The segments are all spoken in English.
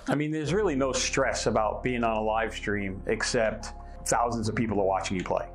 I mean, there's really no stress about being on a live stream except thousands of people are watching you play.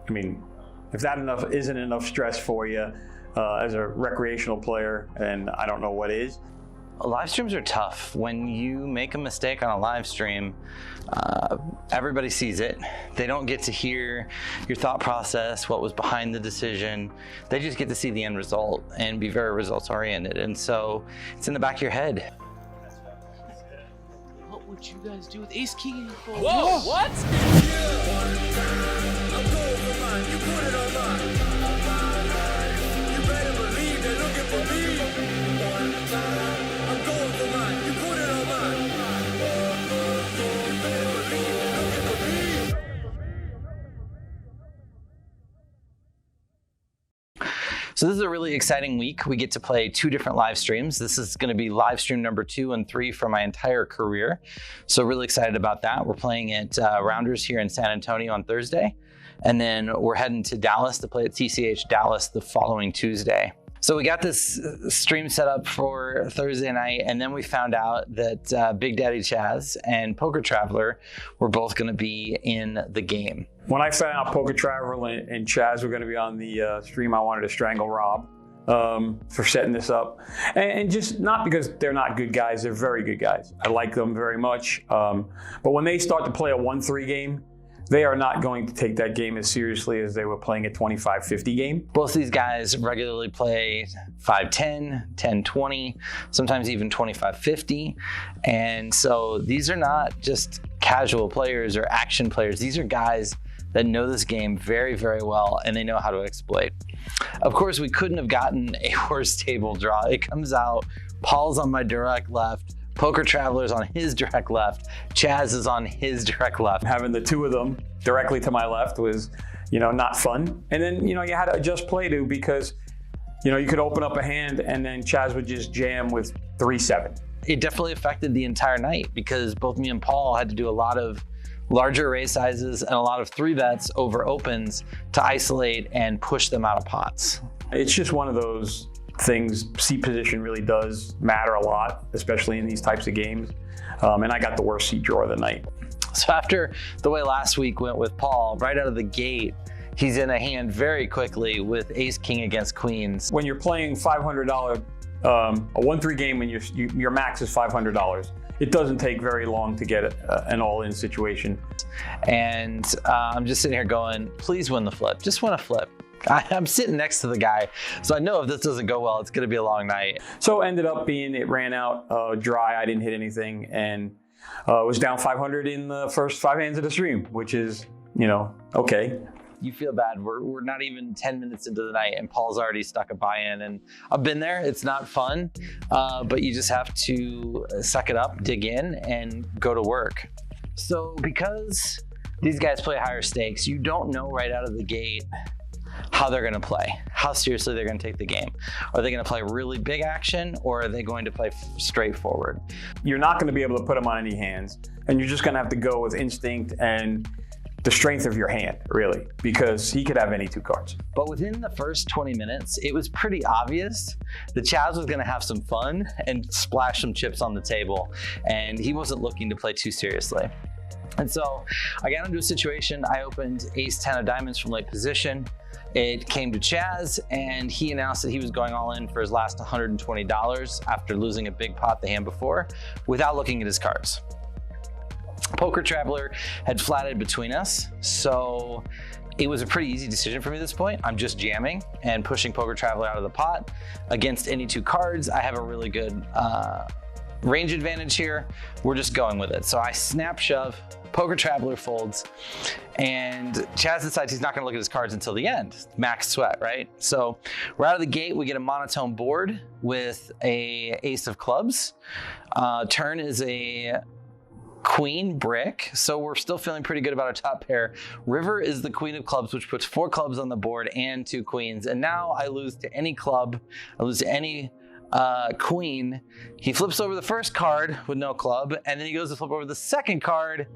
I mean, if that isn't enough stress for you as a recreational player, and I don't know what is. Live streams are tough. When you make a mistake on a live stream, everybody sees it. They don't get to hear your thought process, what was behind the decision. They just get to see the end result and be very results oriented. And so it's in the back of your head. What would you guys do with Ace King? Whoa, what? So this is a really exciting week. We get to play 2 different live streams. This is going to be live stream number 2 and 3 for my entire career. So really excited about that. We're playing at Rounders here in San Antonio on Thursday. And then we're heading to Dallas to play at TCH Dallas the following Tuesday. So we got this stream set up for Thursday night, and then we found out that Big Daddy Chaz and Poker Traveler were both going to be in the game. When I found out Poker Traveler and Chaz were going to be on the stream, I wanted to strangle Rob for setting this up. And just not because they're not good guys, they're very good guys. I like them very much. But when they start to play a 1-3 game, they are not going to take that game as seriously as they were playing a 25-50 game. Both these guys regularly play 5-10, 10-20, sometimes even 25-50. And so these are not just casual players or action players. These are guys that know this game very, very well, and they know how to exploit. Of course, we couldn't have gotten a worse table draw. It comes out, Paul's on my direct left, Poker Traveler's on his direct left, Chaz is on his direct left. Having the 2 of them directly to my left was, not fun. And then, you had to adjust play to because, you could open up a hand and then Chaz would just jam with 3-7. It definitely affected the entire night because both me and Paul had to do a lot of larger raise sizes and a lot of 3-bets over opens to isolate and push them out of pots. It's just one of those things. Seat position really does matter a lot, especially in these types of games. And I got the worst seat draw of the night. So after the way last week went with Paul, right out of the gate, he's in a hand very quickly with Ace King against Queens. When you're playing $500, a 1-3 game when your max is $500, it doesn't take very long to get an all-in situation. And I'm just sitting here going, please win the flip. Just win a flip. I'm sitting next to the guy, so I know if this doesn't go well, it's going to be a long night. So it ended up being, it ran out dry. I didn't hit anything, and was down 500 in the first 5 hands of the stream, which is, okay. You feel bad. We're not even 10 minutes into the night, and Paul's already stuck a buy-in, and I've been there. It's not fun, but you just have to suck it up, dig in, and go to work. So because these guys play higher stakes, you don't know right out of the gate how they're going to play, how seriously they're going to take the game. Are they going to play really big action, or are they going to play straightforward? You're not going to be able to put them on any hands, and you're just going to have to go with instinct and the strength of your hand, really, because he could have any 2 cards. But within the first 20 minutes, it was pretty obvious that Chaz was going to have some fun and splash some chips on the table, and he wasn't looking to play too seriously. And so I got into a situation. I opened Ace-10 of diamonds from late position. It came to Chaz, and he announced that he was going all in for his last $120 after losing a big pot the hand before without looking at his cards. Poker Traveler had flatted between us, so it was a pretty easy decision for me at this point. I'm just jamming and pushing Poker Traveler out of the pot. Against any 2 cards, I have a really good range advantage here. We're just going with it. So I snap shove, Poker Traveler folds, and Chaz decides he's not gonna look at his cards until the end. Max sweat, right? So we're out of the gate, we get a monotone board with a ace of clubs. Turn is a queen brick, so we're still feeling pretty good about our top pair. River is the queen of clubs, which puts 4 clubs on the board and 2 queens. And now I lose to any club, I lose to any queen. He flips over the first card with no club, and then he goes to flip over the second card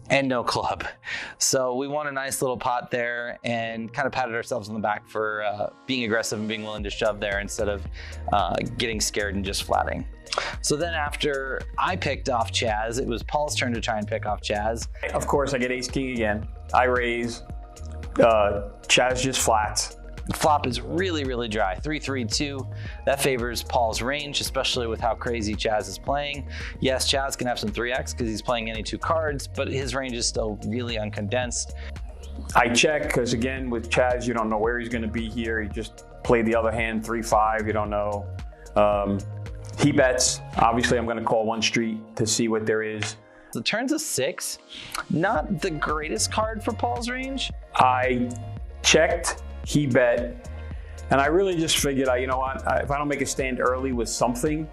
and no club. So we won a nice little pot there and kind of patted ourselves on the back for being aggressive and being willing to shove there instead of getting scared and just flatting. So then after I picked off Chaz, it was Paul's turn to try and pick off Chaz. Of course, I get ace king again. I raise. Chaz just flats. The flop is really, really dry. 3-3-2. That favors Paul's range, especially with how crazy Chaz is playing. Yes, Chaz can have some 3x because he's playing any 2 cards, but his range is still really uncondensed. I check because, again, with Chaz, you don't know where he's going to be here. He just played the other hand, 3-5. You don't know. He bets. Obviously, I'm going to call one street to see what there is. The turn's a 6. Not the greatest card for Paul's range. I checked. He bet, and I really just figured, you know what, if I don't make a stand early with something,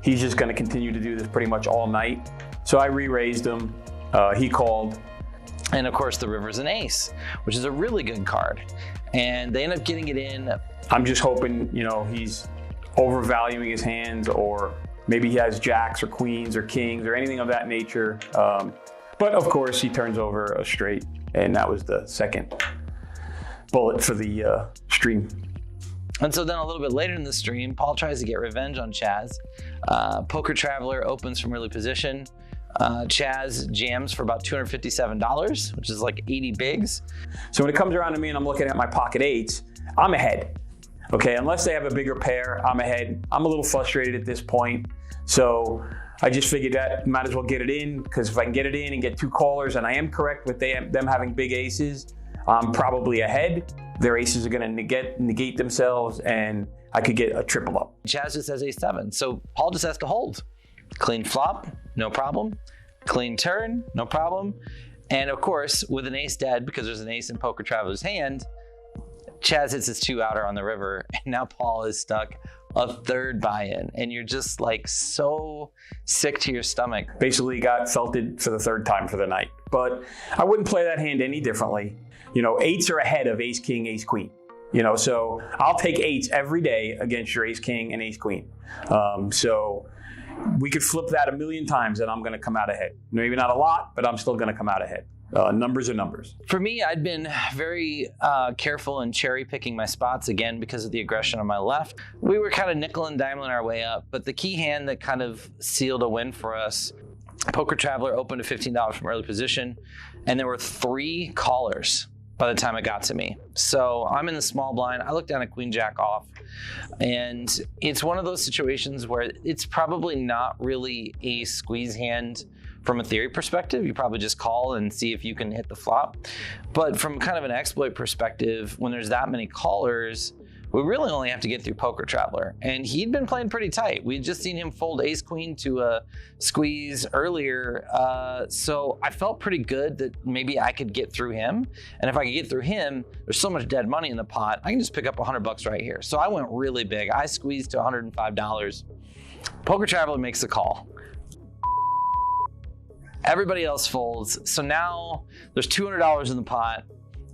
he's just going to continue to do this pretty much all night. So I re-raised him. He called. And of course, the river's an ace, which is a really good card. And they end up getting it in. I'm just hoping, you know, he's overvaluing his hands, or maybe he has jacks or queens or kings or anything of that nature. But of course, he turns over a straight, and that was the second bullet for the stream. And so then a little bit later in the stream, Paul tries to get revenge on Chaz. Poker Traveler opens from early position. Chaz jams for about $257, which is like 80 bigs. So when it comes around to me and I'm looking at my pocket eights, I'm ahead. Okay, unless they have a bigger pair, I'm ahead. I'm a little frustrated at this point. So I just figured that might as well get it in, because if I can get it in and get 2 callers, and I am correct with them having big aces, I'm probably ahead. Their aces are going to negate themselves, and I could get a triple up. Chaz just has ace-7, so Paul just has to hold. Clean flop, no problem. Clean turn, no problem. And of course, with an ace dead, because there's an ace in Poker Traveler's hand, Chaz hits his 2-outer on the river, and now Paul is stuck a 3rd buy-in, and you're just like so sick to your stomach. Basically got felted for the 3rd time for the night. But I wouldn't play that hand any differently. You know, 8s are ahead of ace king, ace queen. You know, so I'll take 8s every day against your ace king and ace queen. So we could flip that a million times and I'm going to come out ahead. Maybe not a lot, but I'm still going to come out ahead. Numbers are numbers. For me, I'd been very careful in cherry picking my spots again because of the aggression on my left. We were kind of nickel and diming our way up, but the key hand that kind of sealed a win for us, Poker Traveler opened to $15 from early position, and there were 3 callers by the time it got to me. So I'm in the small blind. I look down at Queen Jack off, and it's one of those situations where it's probably not really a squeeze hand from a theory perspective. You probably just call and see if you can hit the flop. But from kind of an exploit perspective, when there's that many callers, we really only have to get through Poker Traveler. And he'd been playing pretty tight. We'd just seen him fold ace queen to a squeeze earlier. So I felt pretty good that maybe I could get through him. And if I could get through him, there's so much dead money in the pot, I can just pick up $100 right here. So I went really big. I squeezed to $105. Poker Traveler makes the call. Everybody else folds. So now there's $200 in the pot,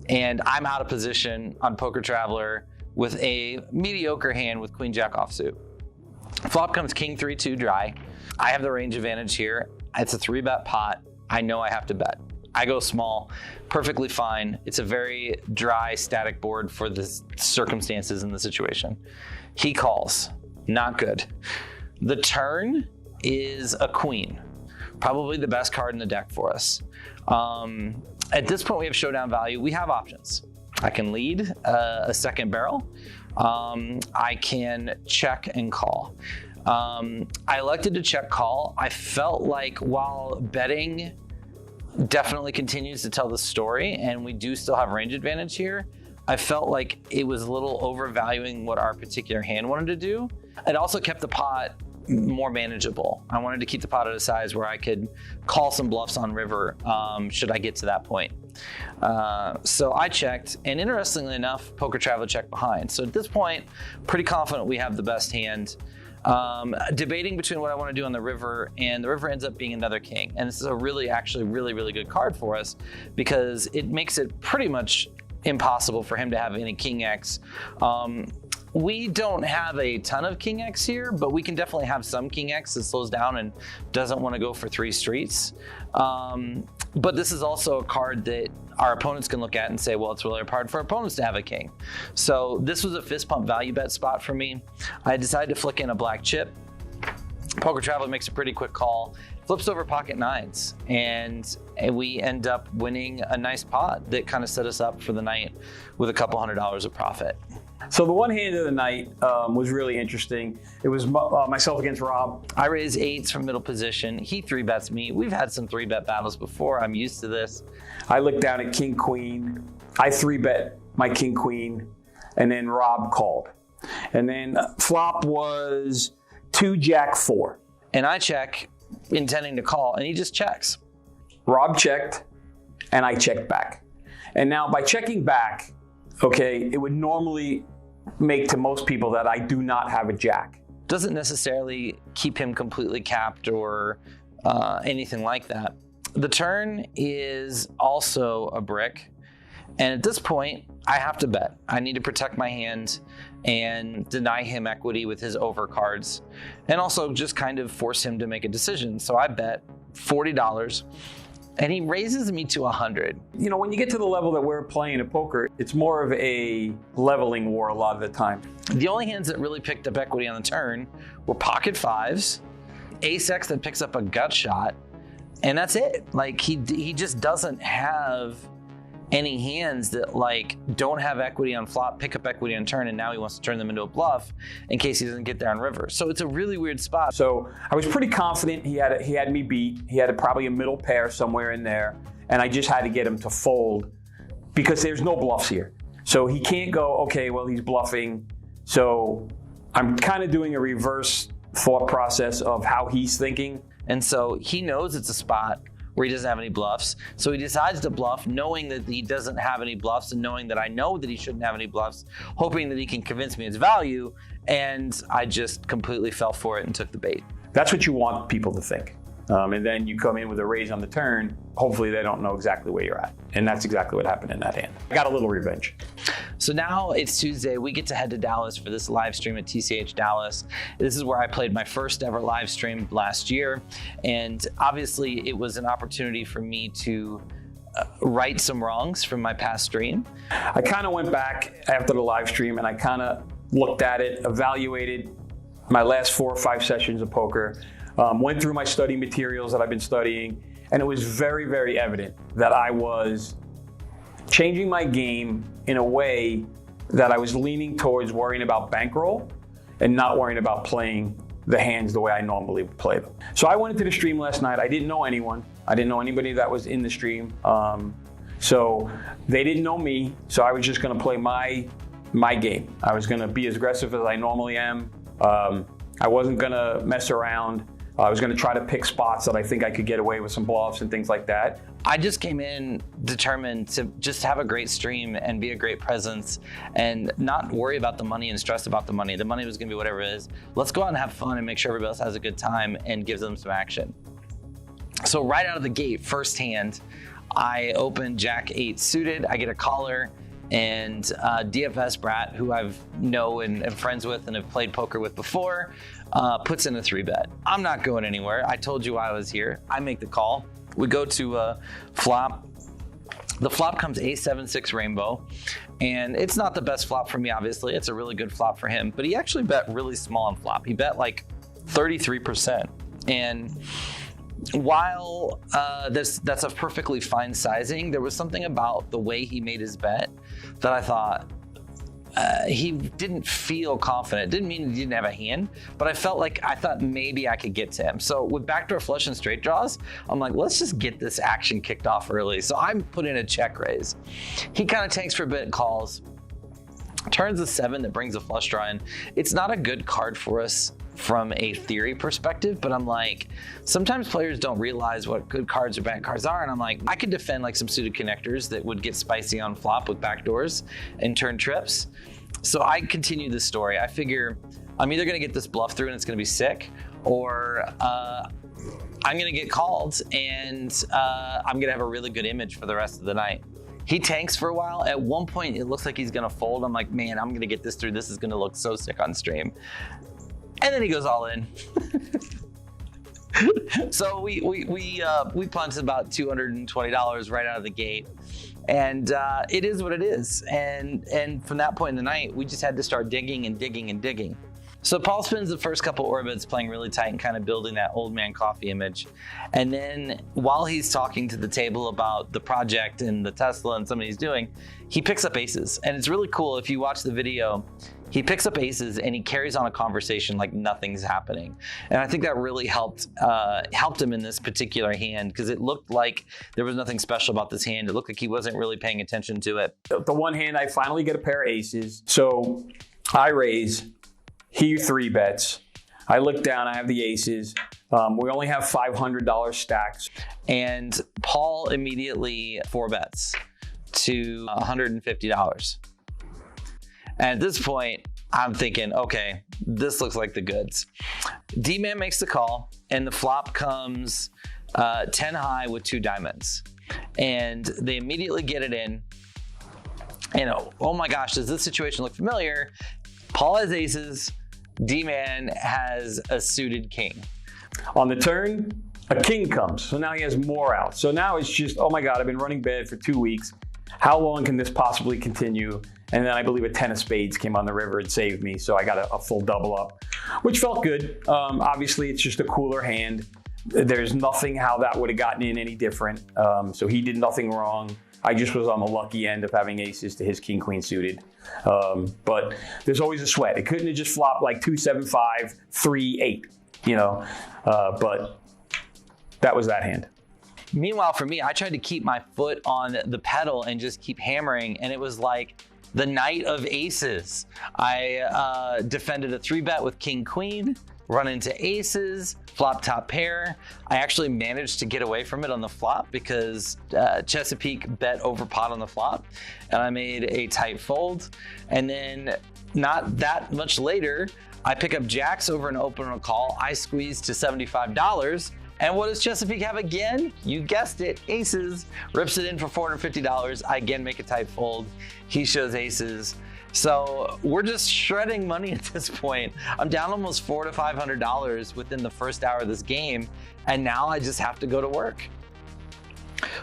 and I'm out of position on Poker Traveler with a mediocre hand with Queen Jack offsuit. Flop comes King 3-2 dry. I have the range advantage here. It's a 3-bet pot. I know I have to bet. I go small, perfectly fine. It's a very dry, static board for the circumstances in the situation. He calls, not good. The turn is a queen, probably the best card in the deck for us. At this point, we have showdown value. We have options. I can lead a second barrel. I can check and call. I elected to check call. I felt like while betting definitely continues to tell the story and we do still have range advantage here, I felt like it was a little overvaluing what our particular hand wanted to do. It also kept the pot more manageable. I wanted to keep the pot at a size where I could call some bluffs on river should I get to that point. So I checked, and interestingly enough, Poker Traveler checked behind. So at this point, pretty confident we have the best hand. Debating between what I want to do on the river, and the river ends up being another king. And this is a really good card for us because it makes it pretty much impossible for him to have any king X. We don't have a ton of king X here, but we can definitely have some king X that slows down and doesn't want to go for 3 streets. But this is also a card that our opponents can look at and say, well, it's really hard for opponents to have a king. So this was a fist pump value bet spot for me. I decided to flick in a black chip. Poker Traveler makes a pretty quick call, flips over pocket nines, and we end up winning a nice pot that kind of set us up for the night with a couple $100 of profit. So the one hand of the night was really interesting. It was myself against Rob. I raise eights from middle position. He 3-bets me. We've had some 3-bet battles before. I'm used to this. I looked down at King Queen. I 3-bet my King Queen, and then Rob called. And then flop was 2 Jack 4. And I check, intending to call, and he just checks. Rob checked, and I checked back. And now by checking back, okay, it would normally make to most people that I do not have a jack. Doesn't necessarily keep him completely capped or anything like that. The turn is also a brick. And at this point, I have to bet. I need to protect my hand and deny him equity with his over cards, and also just kind of force him to make a decision. So I bet $40, and he raises me to 100. You know, when you get to the level that we're playing at poker, it's more of a leveling war a lot of the time. The only hands that really picked up equity on the turn were pocket fives, ace-x that picks up a gut shot, and that's it. Like, he just doesn't have any hands that like don't have equity on flop, pick up equity on turn, and now he wants to turn them into a bluff in case he doesn't get there on river. So it's a really weird spot. So I was pretty confident he had me beat. He had probably a middle pair somewhere in there, and I just had to get him to fold because there's no bluffs here. So he can't go, okay, well, he's bluffing. So I'm kind of doing a reverse thought process of how he's thinking. And so he knows it's a spot where he doesn't have any bluffs. So he decides to bluff, knowing that he doesn't have any bluffs and knowing that I know that he shouldn't have any bluffs, hoping that he can convince me it's value. And I just completely fell for it and took the bait. That's what you want people to think. And then you come in with a raise on the turn. Hopefully they don't know exactly where you're at. And that's exactly what happened in that hand. I got a little revenge. So now it's Tuesday. We get to head to Dallas for this live stream at TCH Dallas. This is where I played my first ever live stream last year. And obviously it was an opportunity for me to right some wrongs from my past stream. I kind of went back after the live stream and I kind of looked at it, evaluated my last 4 or 5 sessions of poker, went through my study materials that I've been studying, and it was very, very evident that I was changing my game in a way that I was leaning towards worrying about bankroll and not worrying about playing the hands the way I normally would play them. So I went into the stream last night. I didn't know anyone. I didn't know anybody that was in the stream. So they didn't know me. So I was just gonna play my game. I was gonna be as aggressive as I normally am. I wasn't gonna mess around. I was going to try to pick spots that I think I could get away with some bluffs and things like that. I just came in determined to just have a great stream and be a great presence and not worry about the money and stress about the money. The money was going to be whatever it is. Let's go out and have fun and make sure everybody else has a good time and give them some action. So right out of the gate, first hand, I open Jack 8 suited. I get a caller, and DFS Brat, who I've know and am friends with and have played poker with before, puts in a 3-bet. I'm not going anywhere. I told you I was here. I make the call. We go to flop. The flop comes A7-6 rainbow, and it's not the best flop for me, obviously. It's a really good flop for him, but he actually bet really small on flop. He bet like 33%. And while that's a perfectly fine sizing, there was something about the way he made his bet that I thought he didn't feel confident. Didn't mean he didn't have a hand, but I thought maybe I could get to him. So with backdoor flush and straight draws, I'm like, let's just get this action kicked off early. So I'm putting a check raise. He kind of tanks for a bit, calls, turns a 7 that brings a flush draw in. It's not a good card for us from a theory perspective, but I'm like, sometimes players don't realize what good cards or bad cards are, and I'm like, I could defend like some suited connectors that would get spicy on flop with backdoors and turn trips. So I continue the story. I figure I'm either gonna get this bluff through and it's gonna be sick, or I'm gonna get called and I'm gonna have a really good image for the rest of the night. He tanks for a while. At one point, it looks like he's gonna fold. I'm like, man, I'm gonna get this through. This is gonna look so sick on stream. And then he goes all in. So we punted about $220 right out of the gate, and it is what it is. And from that point in the night, we just had to start digging and digging and digging. So Paul spends the first couple orbits playing really tight and kind of building that old man coffee image. And then while he's talking to the table about the project and the Tesla and something he's doing, he picks up aces. And it's really cool. If you watch the video, he picks up aces and he carries on a conversation like nothing's happening. And I think that really helped him in this particular hand, because it looked like there was nothing special about this hand. It looked like he wasn't really paying attention to it. The one hand, I finally get a pair of aces. So I raise, he 3 bets. I look down, I have the aces. We only have $500 stacks. And Paul immediately 4 bets to $150. And at this point, I'm thinking, okay, this looks like the goods. D-Man makes the call, and the flop comes 10 high with 2 diamonds. And they immediately get it in. And oh my gosh, does this situation look familiar? Paul has aces, D-Man has a suited king. On the turn, a king comes. So now he has more out. So now it's just, oh my God, I've been running bad for 2 weeks. How long can this possibly continue? And then I believe a 10 of spades came on the river and saved me. So I got a full double up, which felt good. Obviously, it's just a cooler hand. There's nothing how that would have gotten in any different. So he did nothing wrong. I just was on the lucky end of having aces to his king, queen suited. But there's always a sweat. It couldn't have just flopped like 2, 7, 5, 3, 8, but that was that hand. Meanwhile, for me, I tried to keep my foot on the pedal and just keep hammering, and it was like the night of aces. I defended a 3-bet with king, queen, run into aces, flop top pair. I actually managed to get away from it on the flop because Chesapeake bet over pot on the flop, and I made a tight fold. And then not that much later, I pick up jacks over an open or a call. I squeeze to $75. And what does Chesapeake have again? You guessed it, aces. Rips it in for $450. I again make a tight fold. He shows aces. So we're just shredding money at this point. I'm down almost $400 to $500 within the first hour of this game. And now I just have to go to work.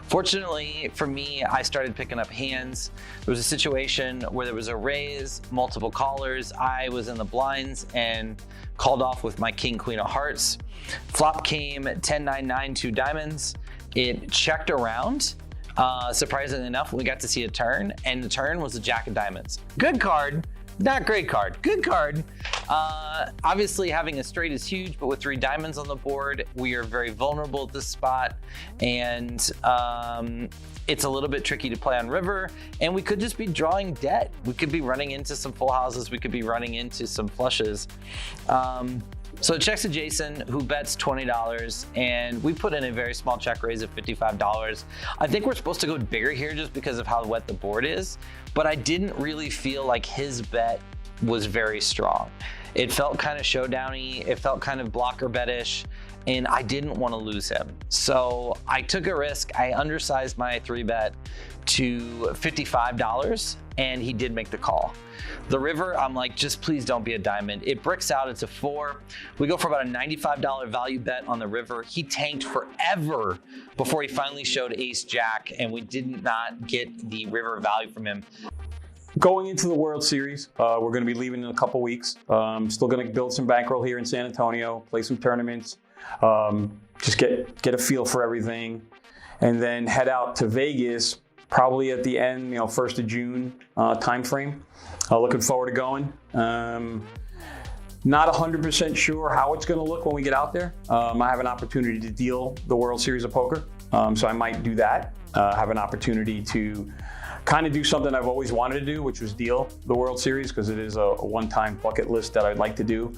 Fortunately for me, I started picking up hands. There was a situation where there was a raise, multiple callers. I was in the blinds and called off with my king, queen of hearts. Flop came 10, 9, 9, 2 diamonds. It checked around. Surprisingly enough, we got to see a turn, and the turn was a jack of diamonds. Good card, not great card, good card. Obviously having a straight is huge, but with 3 diamonds on the board, we are very vulnerable at this spot, and it's a little bit tricky to play on river, and we could just be drawing debt. We could be running into some full houses, we could be running into some flushes. So it checks to Jason, who bets $20, and we put in a very small check raise of $55. I think we're supposed to go bigger here just because of how wet the board is, but I didn't really feel like his bet was very strong. It felt kind of showdown-y, it felt kind of blocker bet-ish, and I didn't want to lose him. So I took a risk. I undersized my 3-bet to $55, and he did make the call. The river, I'm like, just please don't be a diamond. It bricks out, it's a 4. We go for about a $95 value bet on the river. He tanked forever before he finally showed ace jack, and we did not get the river value from him. Going into the World Series, we're going to be leaving in a couple weeks. Still going to build some bankroll here in San Antonio, play some tournaments, just get a feel for everything, and then head out to Vegas probably at the end, 1st of June time frame. Looking forward to going. Not 100% sure how it's going to look when we get out there. I have an opportunity to deal the World Series of Poker, so I might do that. Have an opportunity to kind of do something I've always wanted to do, which was deal the World Series, because it is a one-time bucket list that I'd like to do.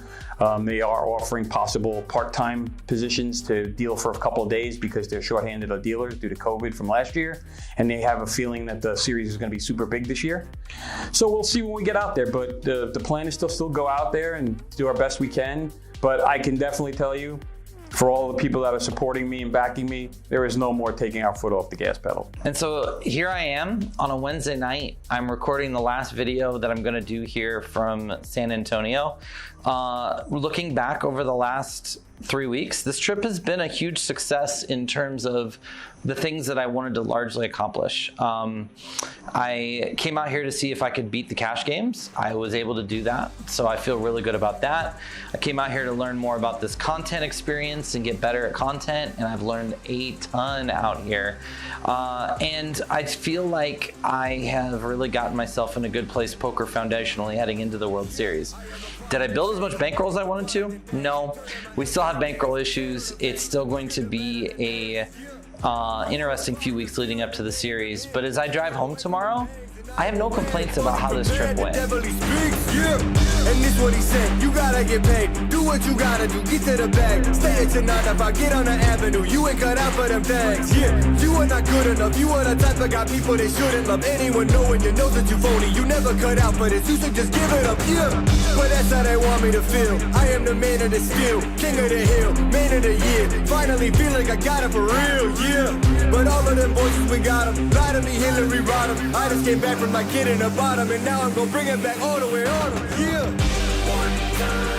They are offering possible part-time positions to deal for a couple of days because they're shorthanded of dealers due to COVID from last year, and they have a feeling that the series is going to be super big this year. So we'll see when we get out there, but the plan is to still go out there and do our best we can. But I can definitely tell you, for all the people that are supporting me and backing me, there is no more taking our foot off the gas pedal. And so here I am on a Wednesday night. I'm recording the last video that I'm gonna do here from San Antonio. Looking back over the last 3 weeks, this trip has been a huge success in terms of the things that I wanted to largely accomplish. I came out here to see if I could beat the cash games. I was able to do that, so I feel really good about that. I came out here to learn more about this content experience and get better at content, and I've learned a ton out here. And I feel like I have really gotten myself in a good place poker foundationally heading into the World Series. Did I build as much bankroll as I wanted to? No. We still have bankroll issues. It's still going to be a interesting few weeks leading up to the series. But as I drive home tomorrow, I have no complaints about how this trip went. And this what he said, you gotta get paid. Do what you gotta do, get to the bag. Stay at your 9 to 5, get on the avenue. You ain't cut out for them things. Yeah, you are not good enough. You are the type of guy people they shouldn't love. Anyone knowing you know that you phony. You never cut out for this, you should just give it up. Yeah, but that's how they want me to feel. I am the man of the skill, king of the hill, man of the year. Finally feel like I got it for real, yeah. But all of them voices, we got them. Lie to me, Hillary Rodham. I just came back from my kid in the bottom, and now I'm gonna bring it back all the way on them, yeah. One time.